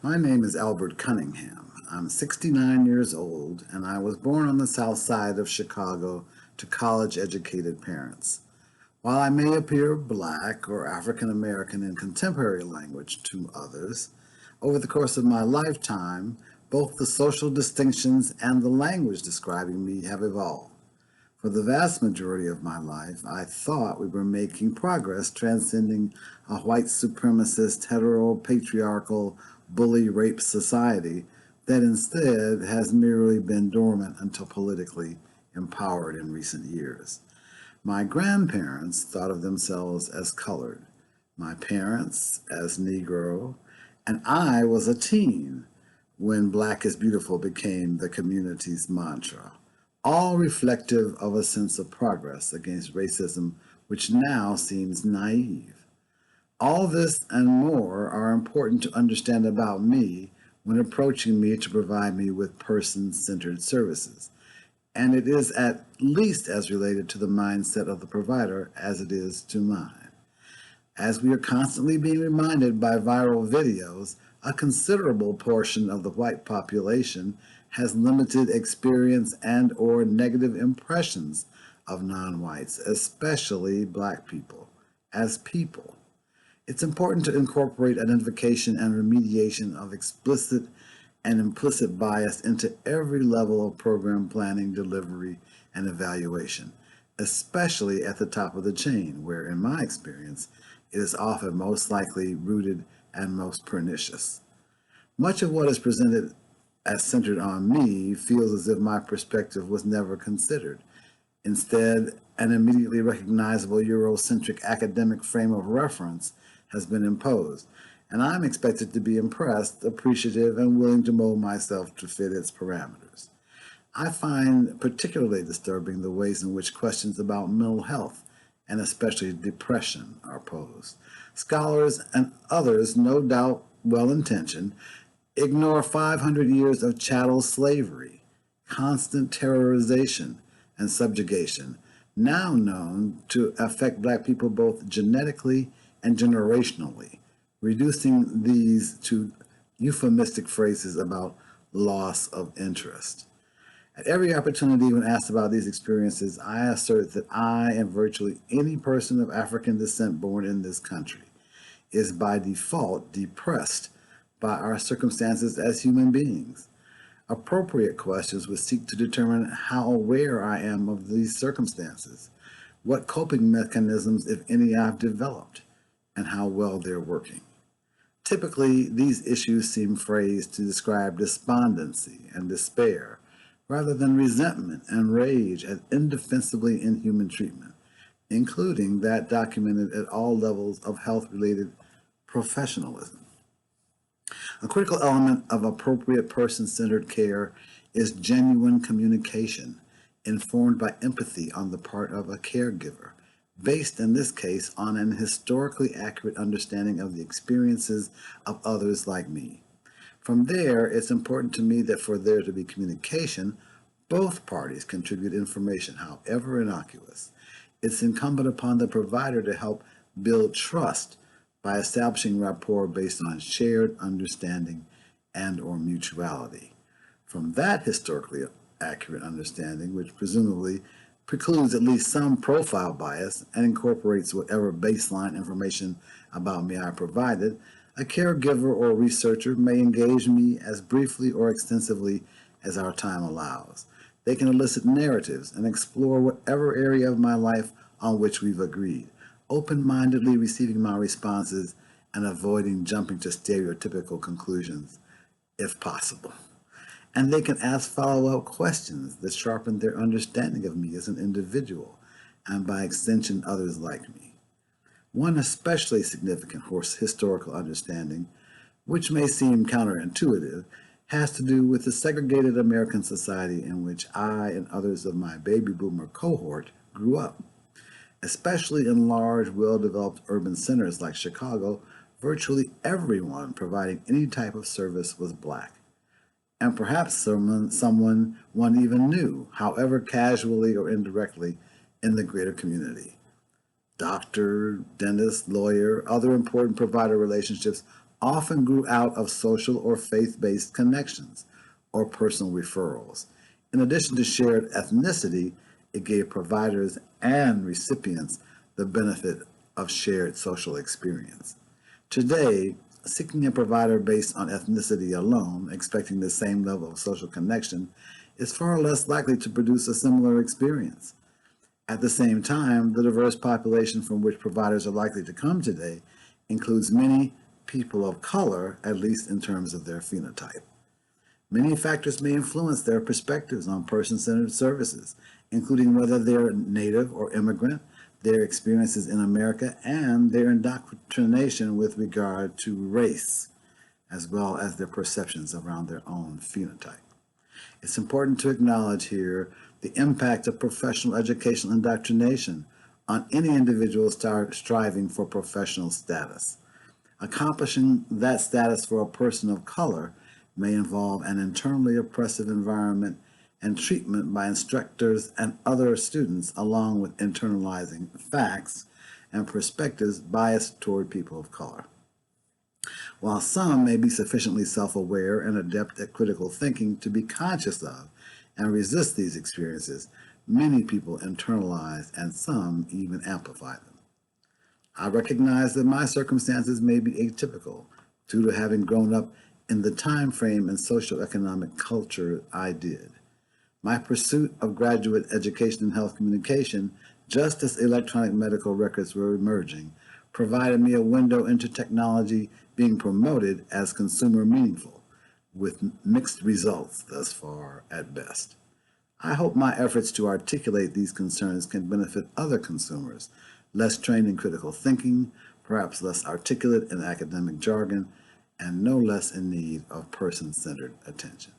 My name is Albert Cunningham. I'm 69 years old, and I was born on the south side of Chicago to college-educated parents. While I may appear black or African American in contemporary language to others, over the course of my lifetime, both the social distinctions and the language describing me have evolved. For the vast majority of my life, I thought we were making progress transcending a white supremacist, heteropatriarchal, bully rape society that instead has merely been dormant until politically empowered in recent years. My grandparents thought of themselves as colored, my parents as Negro, and I was a teen when Black is Beautiful became the community's mantra, all reflective of a sense of progress against racism, which now seems naive. All this and more are important to understand about me when approaching me to provide me with person-centered services. And it is at least as related to the mindset of the provider as it is to mine. As we are constantly being reminded by viral videos, a considerable portion of the white population has limited experience and or negative impressions of non-whites, especially Black people, as people. It's important to incorporate identification and remediation of explicit and implicit bias into every level of program planning, delivery, and evaluation, especially at the top of the chain, where, in my experience, it is often most likely rooted and most pernicious. Much of what is presented as centered on me feels as if my perspective was never considered. Instead, an immediately recognizable Eurocentric academic frame of reference has been imposed, and I'm expected to be impressed, appreciative, and willing to mold myself to fit its parameters. I find particularly disturbing the ways in which questions about mental health, and especially depression, are posed. Scholars and others, no doubt well-intentioned, ignore 500 years of chattel slavery, constant terrorization, and subjugation, now known to affect Black people both genetically and generationally, reducing these to euphemistic phrases about loss of interest. At every opportunity when asked about these experiences, I assert that I and virtually any person of African descent born in this country is by default depressed by our circumstances as human beings. Appropriate questions would seek to determine how aware I am of these circumstances, what coping mechanisms, if any, I've developed, and how well they're working. Typically, these issues seem phrased to describe despondency and despair, rather than resentment and rage at indefensibly inhuman treatment, including that documented at all levels of health-related professionalism. A critical element of appropriate person-centered care is genuine communication, informed by empathy on the part of a caregiver, based in this case on an historically accurate understanding of the experiences of others like me. From there, it's important to me that for there to be communication, both parties contribute information, however innocuous. It's incumbent upon the provider to help build trust by establishing rapport based on shared understanding and or mutuality. From that historically accurate understanding, which presumably precludes at least some profile bias and incorporates whatever baseline information about me I provided, a caregiver or researcher may engage me as briefly or extensively as our time allows. They can elicit narratives and explore whatever area of my life on which we've agreed, open-mindedly receiving my responses and avoiding jumping to stereotypical conclusions, if possible. And they can ask follow-up questions that sharpen their understanding of me as an individual, and by extension, others like me. One especially significant historical understanding, which may seem counterintuitive, has to do with the segregated American society in which I and others of my baby boomer cohort grew up. Especially in large, well-developed urban centers like Chicago, virtually everyone providing any type of service was Black. And perhaps someone one even knew, however casually or indirectly, in the greater community. Doctor, dentist, lawyer, other important provider relationships often grew out of social or faith-based connections or personal referrals. In addition to shared ethnicity, it gave providers and recipients the benefit of shared social experience. Today, seeking a provider based on ethnicity alone, expecting the same level of social connection, is far less likely to produce a similar experience. At the same time, the diverse population from which providers are likely to come today includes many people of color, at least in terms of their phenotype. Many factors may influence their perspectives on person-centered services, including whether they're native or immigrant, their experiences in America, and their indoctrination with regard to race, as well as their perceptions around their own phenotype. It's important to acknowledge here the impact of professional educational indoctrination on any individual striving for professional status. Accomplishing that status for a person of color may involve an internally oppressive environment and treatment by instructors and other students, along with internalizing facts and perspectives biased toward people of color. While some may be sufficiently self-aware and adept at critical thinking to be conscious of and resist these experiences, many people internalize and some even amplify them. I recognize that my circumstances may be atypical due to having grown up in the time frame and socioeconomic culture I did. My pursuit of graduate education in health communication, just as electronic medical records were emerging, provided me a window into technology being promoted as consumer meaningful, with mixed results thus far at best. I hope my efforts to articulate these concerns can benefit other consumers, less trained in critical thinking, perhaps less articulate in academic jargon, and no less in need of person-centered attention.